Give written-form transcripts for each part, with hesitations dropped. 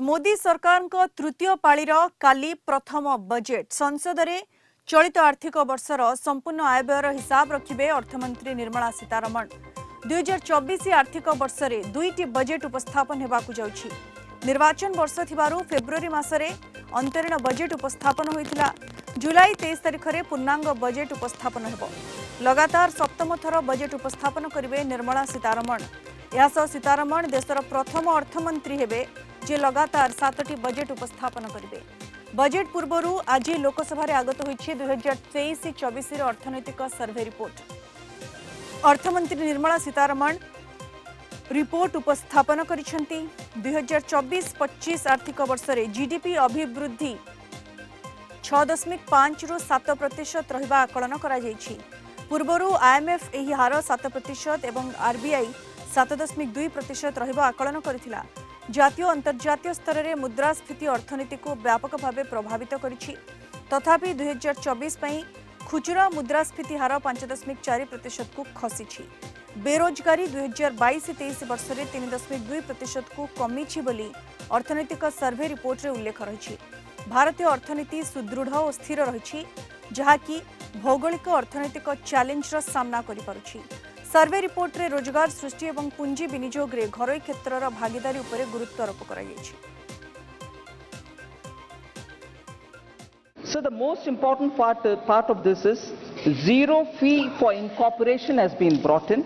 मोदी सरकार को तृतीय पाळीर काली प्रथम बजेट संसद में चलित आर्थिक वर्षर संपूर्ण आय व्ययर हिसाब रखिबे अर्थमंत्री निर्मला सीतारमण। 2024 आर्थिक वर्ष में दुईटी बजेट उपस्थापन हेबाकु जाउछि। निर्वाचन वर्ष थिबारु फेब्रुआरी मासरे अंतरीण बजेट उपस्थापन होइतिला। जुलाई 23 तारिख में पूर्णांग बजेट उपस्थापन हेबो। लगातार सप्तम थर बजेट उपस्थापन करिवे निर्मला सीतारमण। यासह सीतारमण देशर प्रथम अर्थमंत्री हेबे जे लगातार 7टी बजेट उपस्थापन करिवे। बजेट पूर्वरु आज लोकसभा आगत होइछि 2023-24 अर्थनैतिक सर्वे रिपोर्ट। अर्थमंत्री निर्मला सीतारमण रिपोर्ट उपस्थापन करिसेंती। 2024-25 आर्थिक वर्ष में जीडीपी अभिवृद्धि 6.5 रु 7% रहिबा आकलन करा जायछि। पूर्वरु आईएमएफ एही हार 7% एवं आरबीआई 7.2% रहिबा आकलन करथिला। जातीय अंतर्जातीय स्तर में मुद्रास्फीति अर्थनीति को व्यापक भाव प्रभावित करिछि। तथापि 2024 पई खुचरा मुद्रास्फीति हार 5.4% को खसिछि। बेरोजगारी 2022-23 वर्ष में 3.2% को कमिछि बोली अर्थनैतिक सर्वे रिपोर्ट रे उल्लेख रहिछि। भारतीय अर्थनीति सुदृढ़ और स्थिर रहिछि, जहाकी भौगोलिक अर्थनैतिक चैलेंज रो सामना करि पारुछि। सर्वे रिपोर्ट रे रोजगार सृष्टि और पुंजी विनियोग रे घरोई क्षेत्रर भागीदारी उपरे गुरुत्व आरोप करा जायछि। So the most important part of this is zero fee for incorporation has been brought in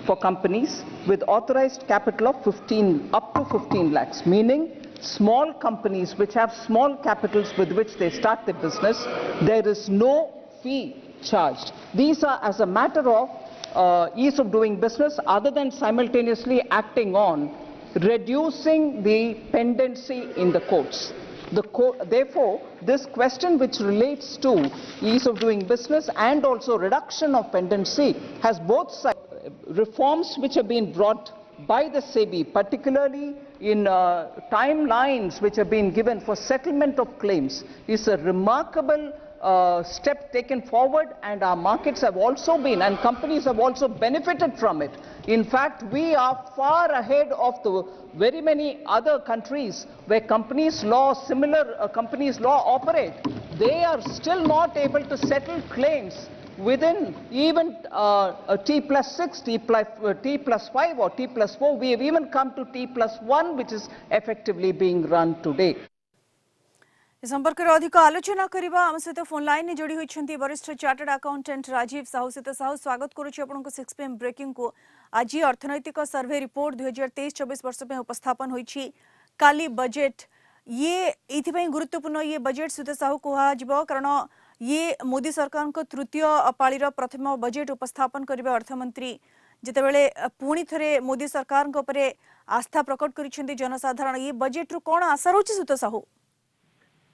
for companies with authorized capital of up to 15 lakhs, meaning small companies which have small capitals with which they start their business, there is no fee charged. These are as a matter of ease of doing business, other than simultaneously acting on reducing the pendency in the courts. Therefore, this question which relates to ease of doing business and also reduction of pendency has both sides. Reforms which have been brought by the SEBI, particularly in timelines which have been given for settlement of claims, is a remarkable step taken forward, and our markets have also been, and companies have also benefited from it. In fact, we are far ahead of the very many other countries where similar companies law operate. They are still not able to settle claims within even T+6, T+5 or T+4. We have even come to T+1, which is effectively being run today. इस संपर्क में अधिक आलोचना करबा हम सहित phone line जोड़ी होइछंती वरिष्ठ चार्टर्ड अकाउंटेंट राजीव साहू सहित। साहू स्वागत करूछि आपनको 6 PM ब्रेकिंग को। आज अर्थनैतिक सर्वे रिपोर्ट 2023-24 वर्ष में उपस्थापन होइछि। काली बजेट ये इथिपई गुरुत्वपूर्ण ये बजेट सहित साहू कोहा जिवो, कारण ये मोदी सरकार को तृतीय पाळीर प्रथम बजेट उपस्थापन करिवे अर्थमंत्री। जेतेबेले पुणी थरे मोदी सरकार को उपरे आस्था प्रकट करिसेंती जनसाधारण, ये बजेट रु कोन आशा रहउछि सहित साहू?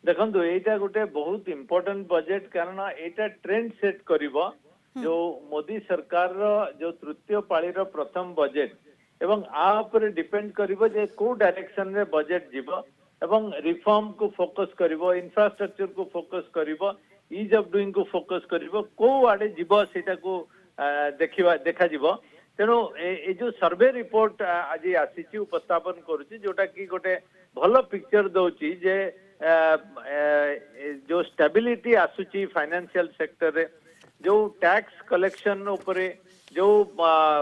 देखो एटा गोटे बहुत इम्पोर्टेंट बजेट, कारण एटा ट्रेंड सेट करिवो जो मोदी सरकार जो तृतीय पाळीर प्रथम बजेट एवं आ ऊपर डिपेंड करिवो जे को डायरेक्शन रे बजेट जीवो एवं रिफॉर्म को फोकस करिवो, इंफ्रास्ट्रक्चर को फोकस करिवो, ईज ऑफ डूइंग को फोकस करिवो, को आडे जीवो सेटा को देखा जीवो। तेणु ए जो सर्वे रिपोर्ट आज आसी उपस्थापन करुच्ची, जोटा कि गोटे भल पिक्चर दौची जे जो स्टेबिलिटी आसुची फाइनेंशियल सेक्टर रे, जो टैक्स कलेक्शन उपरे, जो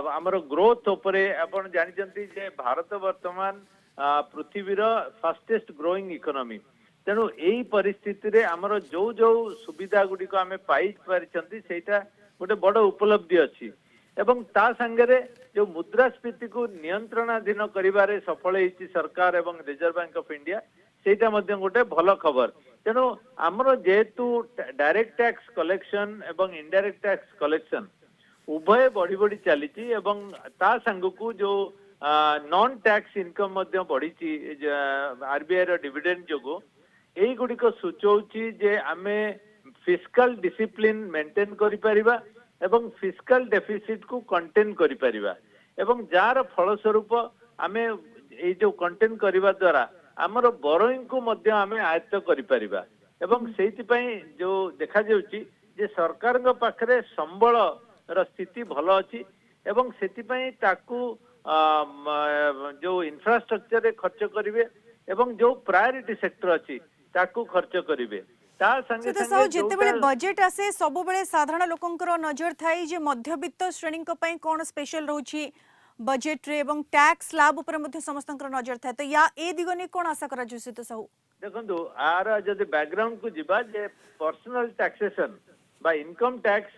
आमर ग्रोथ उपरे आपण जानिचंती जे भारत वर्तमान पृथ्वीर फास्टेस्ट ग्रोइंग इकोनॉमी। तेणु एई परिस्थिति रे आमर जो जो सुविधा गुडी को आमे पाई पारिचंती सेटा गोटे बड़ उपलब्धि अछि। एवं ता संगे जो मुद्रास्फीति को नियंत्रणाधीन करिबारे सफल होइछि सरकार एवं रिजर्व बैंक ऑफ इंडिया, सेटा मध्य गोटे भल खबर। तेणु आमर जेहेतु डायरेक्ट टैक्स कलेक्शन एवं इनडायरेक्ट टैक्स कलेक्शन उभय बढ़ी बढ़ी चली एवं ता संगकू जो नॉन टैक्स इनकम मध्य बढ़ी आरबीआई रो डिविडेंड जोगो एई गुडिक सूचौछि जे आमे फिस्कल डिसिप्लिन मेंटेन करि परिबा एवं फिस्कल डेफिसिट को कंटेन करि परिबा, एवं जार फलस्वरूप आमे ए जो कंटेन करिबा द्वारा आमर बोरोइंग को मध्य आमे आयत्त करि परिबा। एवं सेति पई जो देखा जाउछि जे सरकार को पाखरे संबल र स्थिति भल अछि एवं सेति पई ताकू जो इंफ्रास्ट्रक्चर रे खर्च करिवे एवं जो प्रायोरिटी सेक्टर अछि ताकू खर्च करिवे ता संगे सीता साहू संगे जितेबेले जोटा बजेट आसे सबुबेले साधारण लोकंकर नजर थाई जे मध्यवित्त श्रेणी पई कोन स्पेशल रहउछि बजेट रे एवं टैक्स स्लैब ऊपर मध्ये समस्तंकर नजर थाए तो या ए दिगने कोन आशा करा जो सीता साहू देखंतु आर जदि बैकग्राउंड को जिबा जे पर्सनल टैक्सेशन बा इनकम टैक्स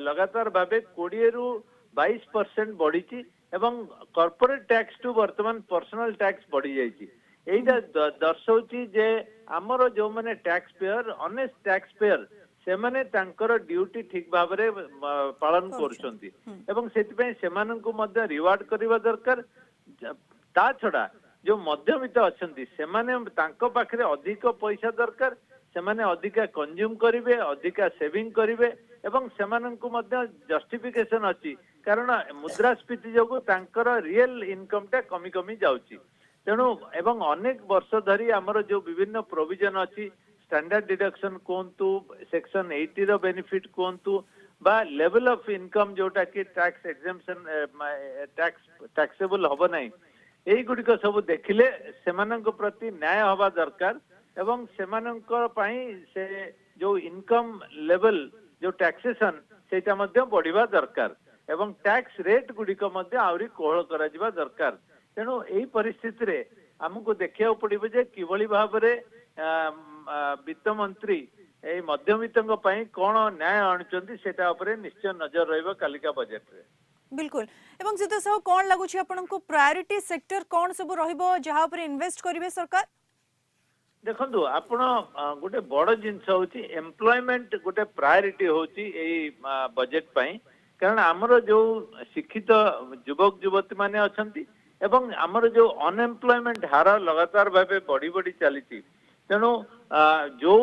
लगातार भाबे 20 रु 22% बढ़ी एवं कॉर्पोरेट टैक्स टू वर्तमान पर्सनल टैक्स बढ़ी जाइछि एइटा दर्शाउछि जे हमर जो माने tax payer honest tax payer से माने तांकर ड्यूटी ठीक भाबरे पालन करछंती एवं सेति पय सेमानंकु मध्य रिवार्ड करबा दरकार ता छडा जो मध्यमित अछंती सेमाने तांको पाखरे अधिक पैसा दरकार सेमाने अधिका कंज्यूम करिवे अधिका सेविंग करिवे एवं सेमानंकु मध्य जस्टिफिकेशन अछि कारण मुद्रास्फीति जोगु तांकर रियल इनकम टा कमी कमी जाउची तेणु एवं अनेक वर्ष धरी हमर जो विभिन्न प्रोविजन अछि स्टैंडर्ड डिडक्शन कोंतु सेक्शन 80 रो बेनिफिट कोंतु बा लेवल ऑफ इनकम जोटा कि टैक्स एग्जेम्पशन टैक्सेबल हबो नै एई गुडिक सब देखिले सेमानंक प्रति न्याय हवा दरकार एवं सेमानंक पई से जो इनकम लेवल जो टैक्सेशन सेटा मध्य बढ़िबा दरकार एवं टैक्स रेट गुडिक मध्य आउरी कोहळ करा जिबा दरकार तेणु एई परिस्थिति रे हमको देखिया पड़िबो जे किबळी भाबरे वित्त मंत्री एई मध्यमितंक पई कोन न्याय आणचंती सेटा उपरे निश्चय नजर रहइबो कालिका बजेट रे बिल्कुल एवं सीता साहू कोन लागुछि आपनको प्रायोरिटी सेक्टर कोन सब रहइबो जहा पर इन्वेस्ट करिवे सरकार देखंतु आपण गोटे बड़ जिंस होची एम्प्लॉयमेंट गोटे प्रायोरिटी होची एई बजेट पई कारण हमर जो शिक्षित युवक युवती माने अछंती एवं हमर जो अनएम्प्लॉयमेंट हार लगातार भाबे बढ़ी बढ़ी चली तेणु जो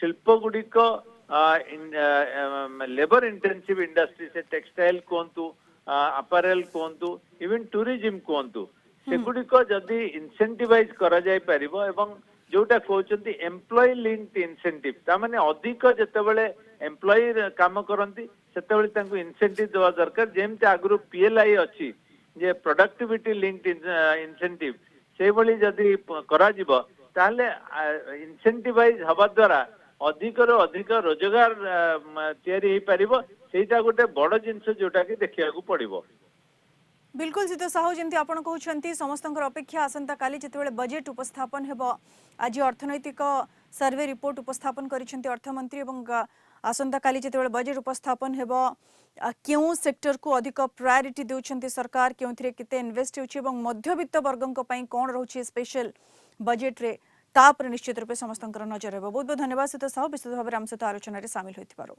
शिल्प गुडिक लेबर इंटेंसिव इंडस्ट्री से टेक्सटाइल कहतु अपारेल कहतु इवन टूरिज्म कहतु सेगुडिक जदि इंसेंटिवाइज करा जाय परिबो एवं जोटा कहउचंती एम्प्लॉय लिंक्ड इंसेंटिव ता माने अधिक जेतेबेले एम्प्लॉय काम करंती सेतेबेले तांको इंसेंटिव देवा दरकार जेमते आगरु पीएलआई अछि जे प्रोडक्टिविटी लिंक्ड इंसेंटिव से भली जदि करा जिवो ताले इंसेंटिवाइज हवा द्वारा अधिक रो अधिक रोजगार तयारी हे परिबो सेटा गोटे बड़ जिंस जोटा कि देखिया को पड़िबो बिल्कुल सीता साहू जंती आपण कहउछंती समस्तंकर अपेक्षा आसंता काली जेतेबेले बजेट उपस्थापन हेबो आज अर्थनैतिक सर्वे रिपोर्ट उपस्थापन करिसेंती अर्थमंत्री एवं आसंता काली जेतेबेले बजेट उपस्थापन हेबो क्यों सेक्टर को अधिक प्रायोरिटी देउछंती सरकार क्योंथिरे केते इन्वेस्ट होछि एवं मध्यवित्त वर्गंक पई कोन रहउछि स्पेशल बजेट रे ता पर निश्चित रूपे समस्तंकर नजर हेबो बहुत बहुत धन्यवाद सीता साहू विस्तृत भाबरे हम सहित आलोचना रे शामिल होइथिबारो।